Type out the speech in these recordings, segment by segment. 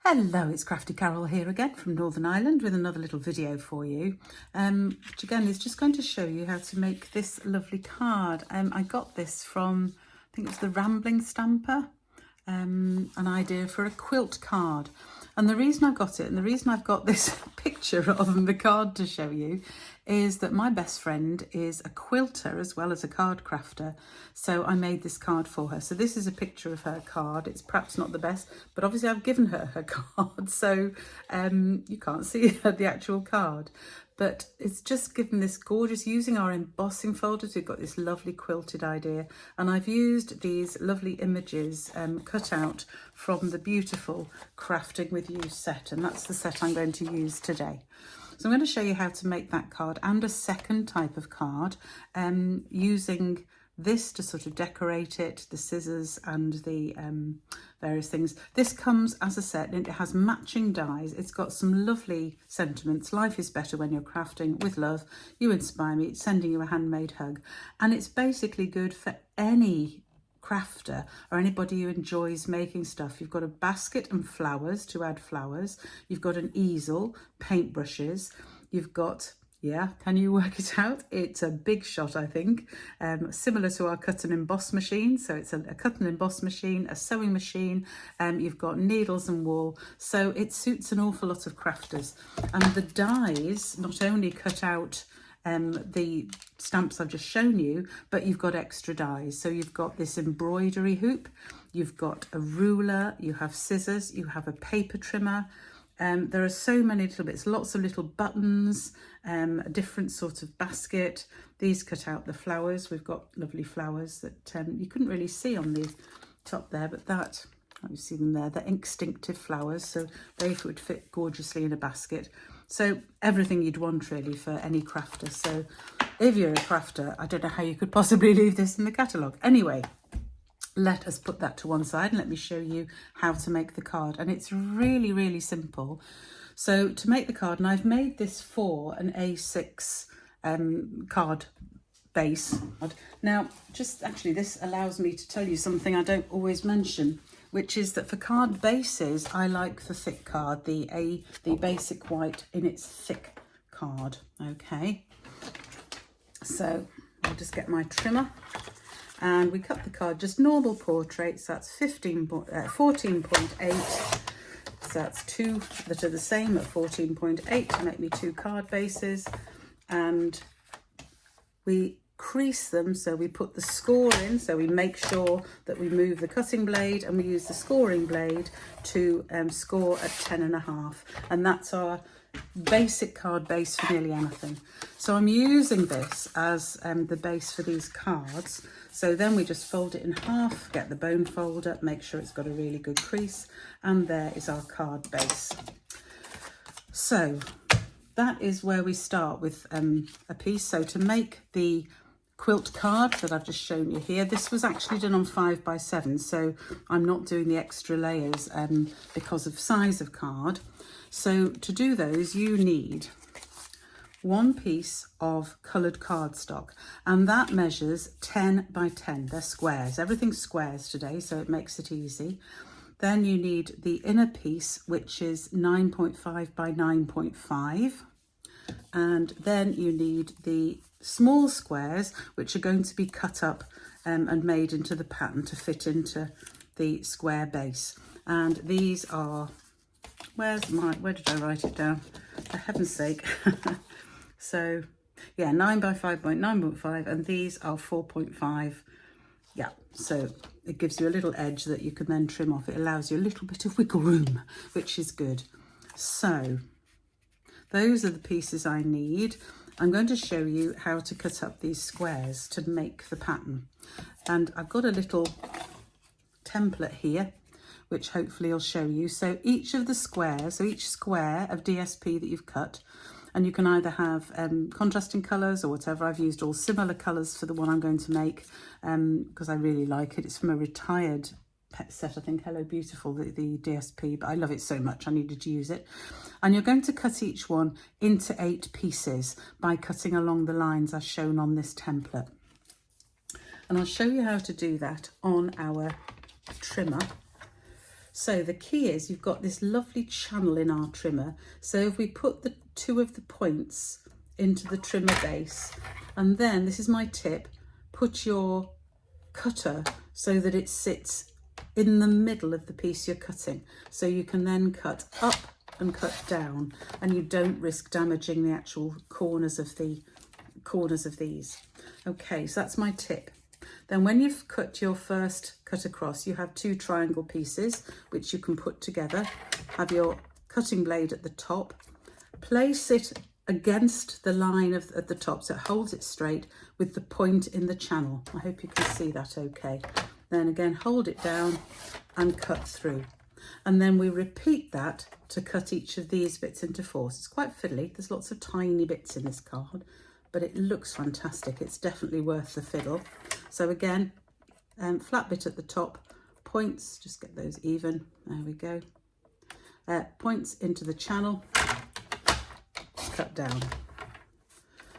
Hello, it's Crafty Carol here again from Northern Ireland with another little video for you, which again is just going to show you how to make this lovely card. I got this from, I think it was the Rambling Stamper, an idea for a quilt card. And the reason I got it, and the reason I've got this picture of the card to show you, is that my best friend is a quilter as well as a card crafter. So I made this card for her. So this is a picture of her card. It's perhaps not the best, but obviously I've given her her card. So you can't see the actual card. But it's just given this gorgeous, using our embossing folders, we've got this lovely quilted idea. And I've used these lovely images cut out from the beautiful Crafting With You set. And that's the set I'm going to use today. So I'm going to show you how to make that card and a second type of card using this to sort of decorate it, the scissors and the various things. This comes as a set and it has matching dies. It's got some lovely sentiments. Life is better when you're crafting. With love, you inspire me. It's sending you a handmade hug. And it's basically good for any crafter or anybody who enjoys making stuff. You've got a basket and flowers to add flowers. You've got an easel, paintbrushes. You've got, yeah, can you work it out? It's a big shot, I think, similar to our cut and emboss machine. So it's a cut and emboss machine, a sewing machine. You've got needles and wool. So it suits an awful lot of crafters. And the dies not only cut out the stamps I've just shown you, but you've got extra dies. So you've got this embroidery hoop, you've got a ruler, you have scissors, you have a paper trimmer. There are so many little bits, lots of little buttons, a different sort of basket. These cut out the flowers. We've got lovely flowers that you couldn't really see on the top there, but that, you see them there, they're instinctive flowers, so they would fit gorgeously in a basket. So everything you'd want really for any crafter. So if you're a crafter, I don't know how you could possibly leave this in the catalogue. Anyway, let us put that to one side and let me show you how to make the card. And it's really, really simple. So to make the card, and I've made this for an A6 card base. Now, just actually, this allows me to tell you something I don't always mention, which is that for card bases, I like the thick card, the basic white in its thick card. Okay, so I'll just get my trimmer and we cut the card just normal portraits. That's 14.8. So that's two that are the same at 14.8 to make me two card bases, and we crease them, so we put the score in, so we make sure that we move the cutting blade and we use the scoring blade to score at 10.5, and that's our basic card base for nearly anything. So I'm using this as the base for these cards. So then we just fold it in half, get the bone folder, make sure it's got a really good crease, and there is our card base. So that is where we start with a piece. So to make the quilt card that I've just shown you here, this was actually done on 5x7, so I'm not doing the extra layers because of size of card. So to do those, you need one piece of coloured cardstock, and that measures 10 by 10. They're squares. Everything's squares today, so it makes it easy. Then you need the inner piece, which is 9.5 by 9.5. And then you need the small squares, which are going to be cut up and made into the pattern to fit into the square base. And these are, where did I write it down? For heaven's sake. So yeah, 9 by 5.9.5, and these are 4.5. Yeah, so it gives you a little edge that you can then trim off. It allows you a little bit of wiggle room, which is good. So those are the pieces I need. I'm going to show you how to cut up these squares to make the pattern. And I've got a little template here, which hopefully will show you. So each of the squares, so each square of DSP that you've cut, and you can either have contrasting colours or whatever. I've used all similar colours for the one I'm going to make because I really like it. It's from a retired pet set, I think, Hello Beautiful, the DSP, but I love it so much I needed to use it. And you're going to cut each one into 8 pieces by cutting along the lines as shown on this template. And I'll show you how to do that on our trimmer. So the key is you've got this lovely channel in our trimmer. So if we put the two of the points into the trimmer base, and then, this is my tip, put your cutter so that it sits in the middle of the piece you're cutting. So you can then cut up and cut down, and you don't risk damaging the actual corners of these. Okay, so that's my tip. Then when you've cut your first cut across, you have two triangle pieces which you can put together. Have your cutting blade at the top, place it against the line at the top so it holds it straight with the point in the channel. I hope you can see that okay. Then again, hold it down and cut through. And then we repeat that to cut each of these bits into four. So it's quite fiddly. There's lots of tiny bits in this card, but it looks fantastic. It's definitely worth the fiddle. So again, flat bit at the top, points, just get those even. There we go. Points into the channel, cut down.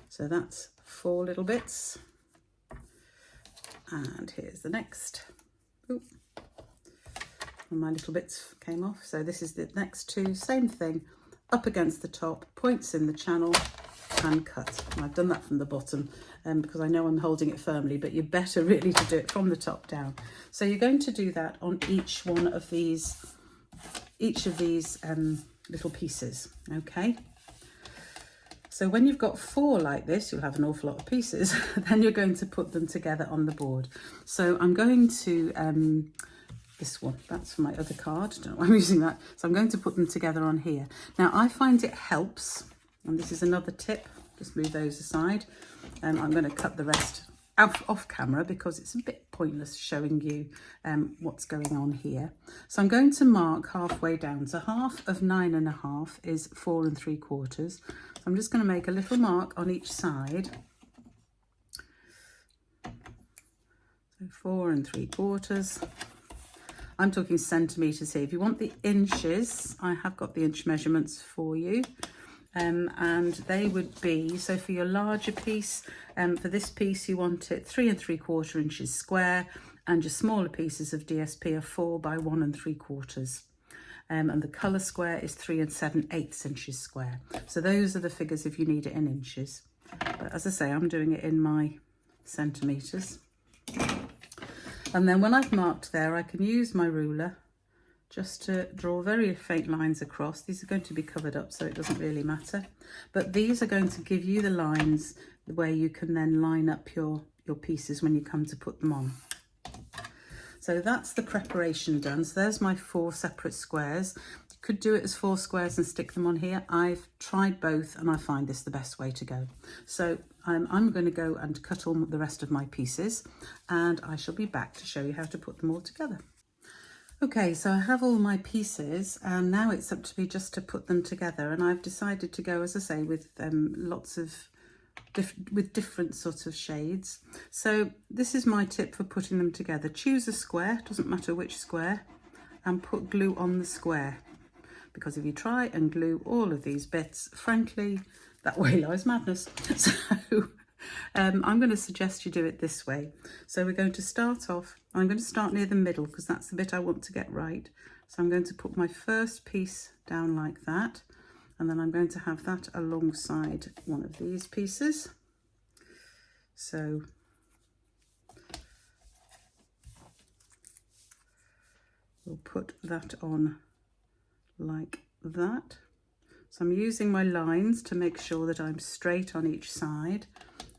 So that's 4 little bits. And here's the next. Oop. And my little bits came off. So this is the next 2, same thing, up against the top, points in the channel and cut. And I've done that from the bottom because I know I'm holding it firmly, but you're better really to do it from the top down. So you're going to do that on each of these little pieces, okay? So when you've got 4 like this, you'll have an awful lot of pieces. Then you're going to put them together on the board. So I'm going to, this one, that's for my other card. I don't know why I'm using that. So I'm going to put them together on here. Now I find it helps, and this is another tip, just move those aside. I'm going to cut the rest off camera because it's a bit pointless showing you what's going on here. So I'm going to mark halfway down. So half of 9.5 is 4 3/4. So I'm just going to make a little mark on each side. So 4 3/4. I'm talking centimetres here. If you want the inches, I have got the inch measurements for you. And they would be, so for your larger piece, for this piece you want it 3 3/4 inches square, and your smaller pieces of DSP are 4 by 1 3/4. And the colour square is 3 7/8 inches square. So those are the figures if you need it in inches. But as I say, I'm doing it in my centimetres. And then when I've marked there, I can use my ruler just to draw very faint lines across. These are going to be covered up, so it doesn't really matter. But these are going to give you the lines where you can then line up your pieces when you come to put them on. So that's the preparation done. So there's my 4 separate squares. You could do it as 4 squares and stick them on here. I've tried both and I find this the best way to go. So I'm going to go and cut all the rest of my pieces, and I shall be back to show you how to put them all together. Okay, so I have all my pieces, and now it's up to me just to put them together. And I've decided to go, as I say, with lots of different sorts of shades. So this is my tip for putting them together. Choose a square, doesn't matter which square, and put glue on the square. Because if you try and glue all of these bits, frankly, that way lies madness. So I'm going to suggest you do it this way. So we're going to start off, I'm going to start near the middle because that's the bit I want to get right. So I'm going to put my first piece down like that, and then I'm going to have that alongside one of these pieces. So we'll put that on like that. So I'm using my lines to make sure that I'm straight on each side.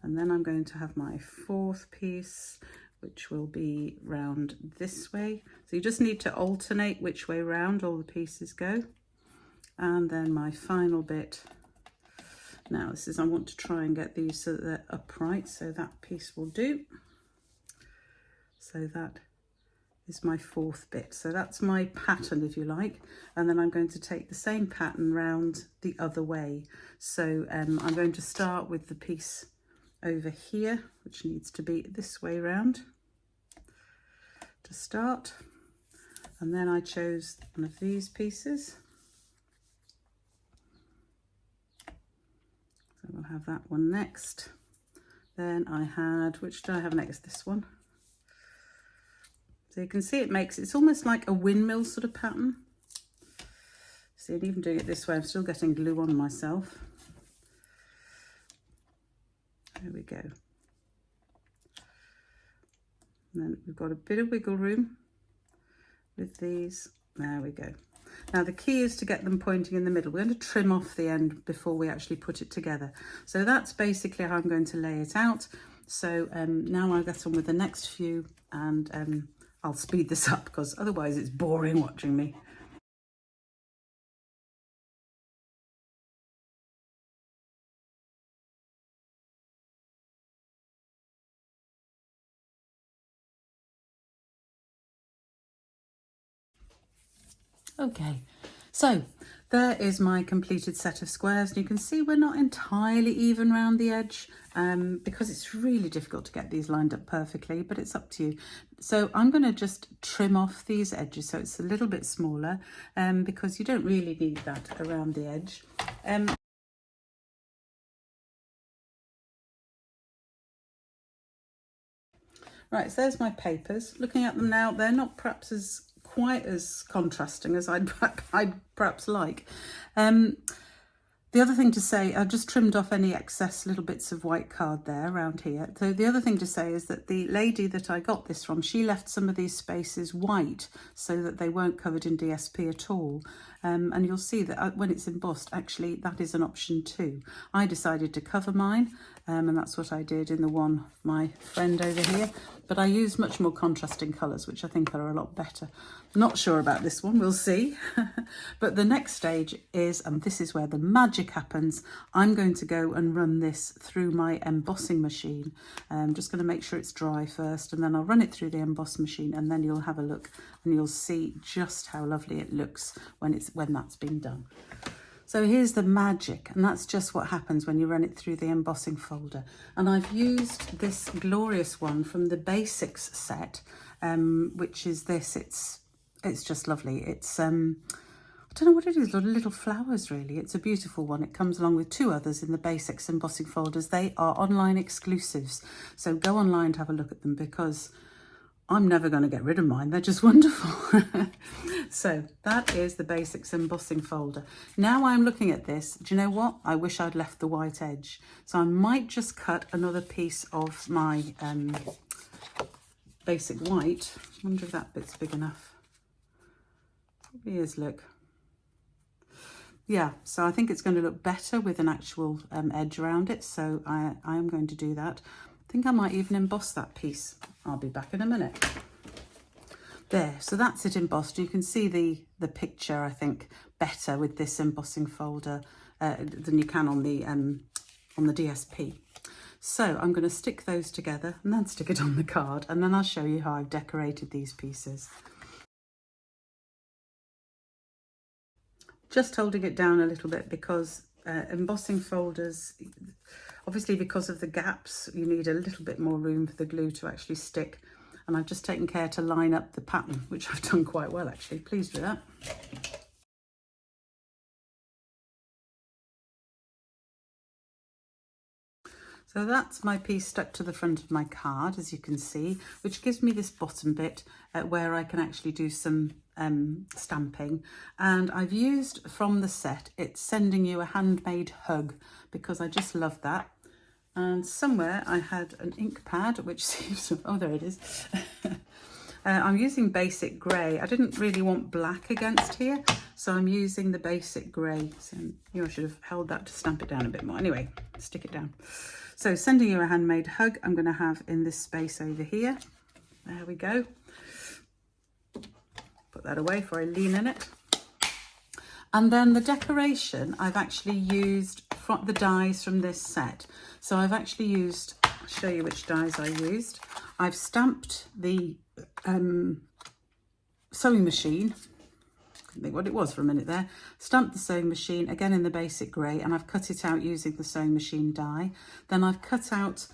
And then I'm going to have my 4th piece, which will be round this way. So you just need to alternate which way round all the pieces go. And then my final bit. Now this is, I want to try and get these so that they're upright. So that piece will do. So that is my 4th bit. So that's my pattern, if you like. And then I'm going to take the same pattern round the other way. So I'm going to start with the piece over here, which needs to be this way round to start. And then I chose one of these pieces. So we'll have that one next. Then I had, which did I have next? This one. So you can see it's almost like a windmill sort of pattern. See, and even doing it this way, I'm still getting glue on myself. There we go. And then we've got a bit of wiggle room with these. There we go. Now the key is to get them pointing in the middle. We're going to trim off the end before we actually put it together. So that's basically how I'm going to lay it out. So now I'll get on with the next few, and I'll speed this up because otherwise it's boring watching me. Okay, so there is my completed set of squares, and you can see we're not entirely even round the edge because it's really difficult to get these lined up perfectly, but it's up to you. So I'm going to just trim off these edges so it's a little bit smaller because you don't really need that around the edge. Right, so there's my papers. Looking at them now, they're not perhaps quite as contrasting as I'd perhaps like. The other thing to say, I've just trimmed off any excess little bits of white card there around here. So the other thing to say is that the lady that I got this from, she left some of these spaces white so that they weren't covered in DSP at all. And you'll see that when it's embossed, actually that is an option too. I decided to cover mine, and that's what I did in the one my friend over here. But I used much more contrasting colours, which I think are a lot better. Not sure about this one, we'll see. But the next stage is, and this is where the magic happens, I'm going to go and run this through my embossing machine. I'm just going to make sure it's dry first, and then I'll run it through the emboss machine, and then you'll have a look and you'll see just how lovely it looks when that's been done. So here's the magic, and that's just what happens when you run it through the embossing folder. And I've used this glorious one from the Basics set, which is this. It's just lovely. It's I don't know what it is, little flowers really. It's a beautiful one. It comes along with two others in the Basics embossing folders. They are online exclusives, so go online and have a look at them because I'm never going to get rid of mine. They're just wonderful. So that is the Basics embossing folder. Now I'm looking at this. Do you know what? I wish I'd left the white edge. So I might just cut another piece of my basic white. I wonder if that bit's big enough. Probably is, look. Yeah, so I think it's going to look better with an actual edge around it. So I am going to do that. I think I might even emboss that piece. I'll be back in a minute. There, so that's it embossed. You can see the picture, I think, better with this embossing folder than you can on the DSP. So I'm going to stick those together and then stick it on the card, and then I'll show you how I've decorated these pieces. Just holding it down a little bit because embossing folders, obviously because of the gaps, you need a little bit more room for the glue to actually stick. And I've just taken care to line up the pattern, which I've done quite well actually. Pleased with that. So that's my piece stuck to the front of my card, as you can see, which gives me this bottom bit where I can actually do some stamping. And I've used from the set, it's Sending You a Handmade Hug, because I just love that. And somewhere I had an ink pad, which seems to, oh, there it is. I'm using basic grey. I didn't really want black against here, so I'm using the basic grey. So, I should have held that to stamp it down a bit more. Anyway, stick it down. So Sending You a Handmade Hug, I'm going to have in this space over here. There we go. Put that away before I lean in it. And then the decoration, I've actually used the dies from this set. So I've actually used, I'll show you which dies I used. I've stamped the sewing machine. Couldn't think what it was for a minute there. Stamped the sewing machine, again in the basic grey, and I've cut it out using the sewing machine die. Then I've cut out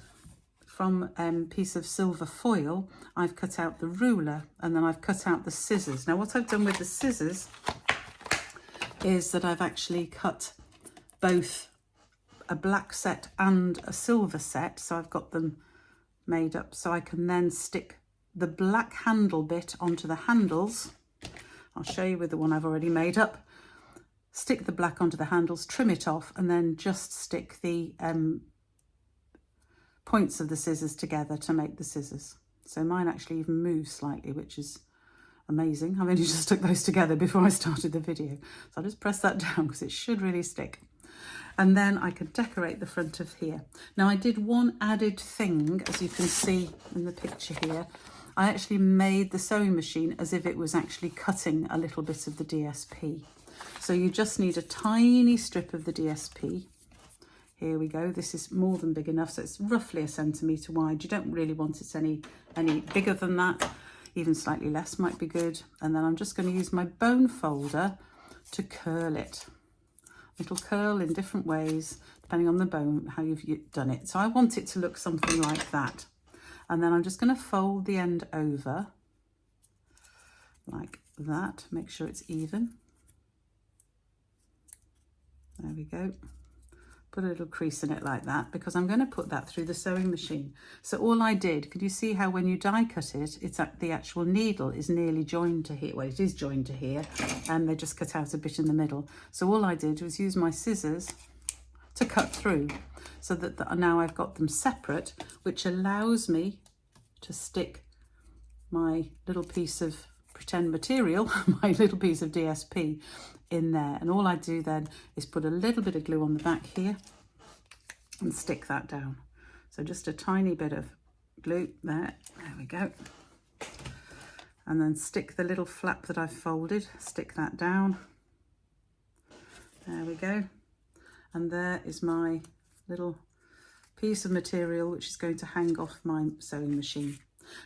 from a piece of silver foil, I've cut out the ruler, and then I've cut out the scissors. Now what I've done with the scissors is that I've actually cut both a black set and a silver set, so I've got them made up so I can then stick the black handle bit onto the handles. I'll show you with the one I've already made up. Stick the black onto the handles, trim it off, and then just stick the points of the scissors together to make the scissors. So mine actually even moves slightly, which is amazing. I've only just stuck those together before I started the video. So I'll just press that down because it should really stick. And then I can decorate the front of here. Now I did one added thing, as you can see in the picture here. I actually made the sewing machine as if it was actually cutting a little bit of the DSP. So you just need a tiny strip of the DSP. Here we go. This is more than big enough, so it's roughly 1 centimetre wide. You don't really want it any bigger than that. Even slightly less might be good. And then I'm just going to use my bone folder to curl it. It'll curl in different ways, depending on the bone, how you've done it. So I want it to look something like that. And then I'm just going to fold the end over like that. Make sure it's even. There we go. Put a little crease in it like that, because I'm going to put that through the sewing machine. So all I did, could you see how when you die cut it, it's at the actual needle is nearly joined to here. Well, it is joined to here, and they just cut out a bit in the middle. So all I did was use my scissors to cut through, so that now I've got them separate, which allows me to stick my little piece of pretend material, my little piece of DSP in there. And all I do then is put a little bit of glue on the back here and stick that down. So just a tiny bit of glue there we go. And then stick the little flap that I've folded, stick that down. There we go. And there is my little piece of material which is going to hang off my sewing machine.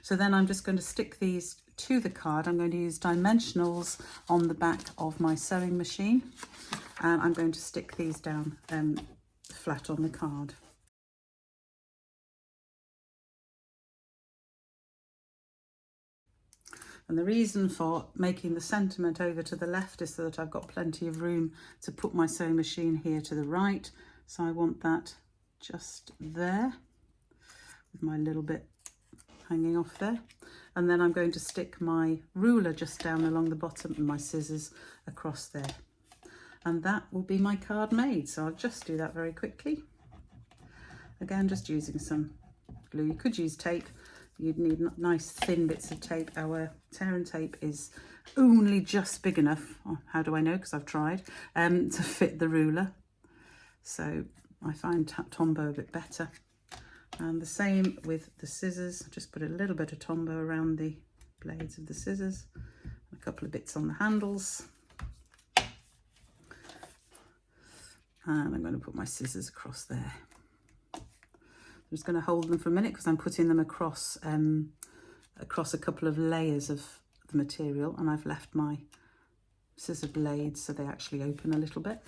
So then I'm just going to stick these to the card. I'm going to use dimensionals on the back of my sewing machine, and I'm going to stick these down flat on the card. And the reason for making the sentiment over to the left is so that I've got plenty of room to put my sewing machine here to the right. So I want that just there with my little bit hanging off there. And then I'm going to stick my ruler just down along the bottom and my scissors across there. And that will be my card made. So I'll just do that very quickly. Again, just using some glue. You could use tape. You'd need nice thin bits of tape. Our tear and tape is only just big enough, how do I know, because I've tried, to fit the ruler. So I find Tombow a bit better. And the same with the scissors. Just put a little bit of Tombow around the blades of the scissors, a couple of bits on the handles. And I'm going to put my scissors across there. I'm just going to hold them for a minute because I'm putting them across a couple of layers of the material, and I've left my scissor blades so they actually open a little bit.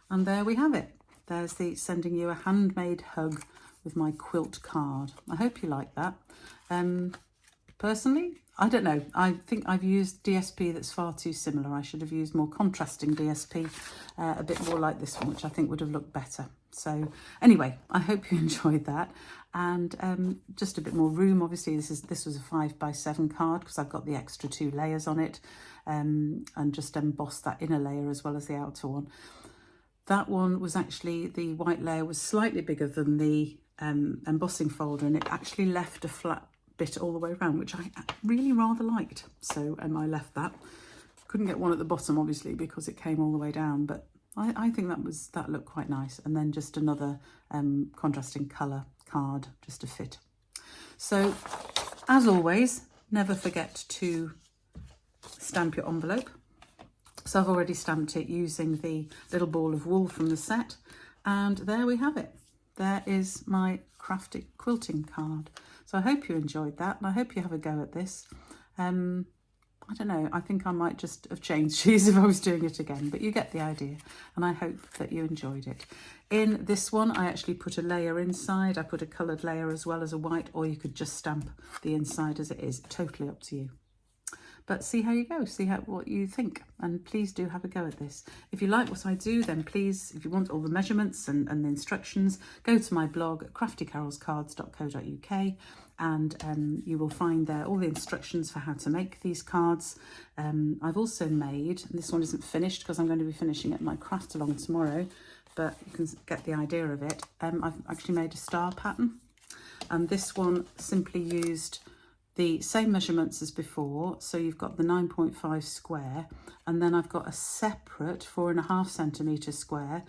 And there we have it. There's the sending you a handmade hug with my quilt card. I hope you like that. Personally, I don't know. I think I've used DSP that's far too similar. I should have used more contrasting DSP, a bit more like this one, which I think would have looked better. So anyway, I hope you enjoyed that. And just a bit more room. Obviously, this was a 5x7 card because I've got the extra 2 layers on it, and just embossed that inner layer as well as the outer one. That one was actually, the white layer was slightly bigger than the embossing folder, and it actually left a flat bit all the way around, which I really rather liked. So I left that. Couldn't get one at the bottom, obviously, because it came all the way down, but I think that looked quite nice. And then just another contrasting colour card just to fit. So, as always, never forget to stamp your envelope. So I've already stamped it using the little ball of wool from the set. And there we have it. There is my crafty quilting card. So I hope you enjoyed that, and I hope you have a go at this. I don't know, I think I might just have changed these if I was doing it again, but you get the idea, and I hope that you enjoyed it. In this one, I actually put a layer inside. I put a coloured layer as well as a white, or you could just stamp the inside as it is. Totally up to you. But see how you go, see what you think, and please do have a go at this. If you like what I do, then please, if you want all the measurements and the instructions, go to my blog, craftycarolscards.co.uk, and you will find there all the instructions for how to make these cards. I've also made, and this one isn't finished because I'm going to be finishing it at my craft along tomorrow, but you can get the idea of it. I've actually made a star pattern, and this one simply used the same measurements as before. So you've got the 9.5 square, and then I've got a separate 4.5 centimetre square,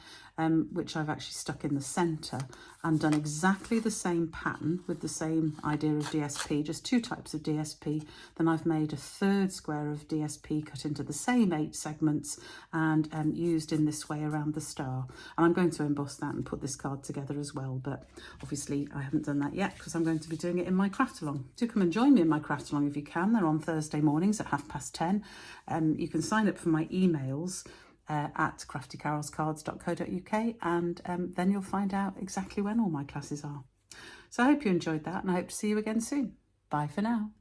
which I've actually stuck in the centre, and done exactly the same pattern with the same idea of DSP, just two types of DSP. Then I've made a third square of DSP cut into the same 8 segments and used in this way around the star. And I'm going to emboss that and put this card together as well, but obviously I haven't done that yet because I'm going to be doing it in my craft along. Do come and join me in my craft along if you can. They're on Thursday mornings at 10:30. You can sign up for my emails at craftycarolscards.co.uk, and then you'll find out exactly when all my classes are. So I hope you enjoyed that, and I hope to see you again soon. Bye for now.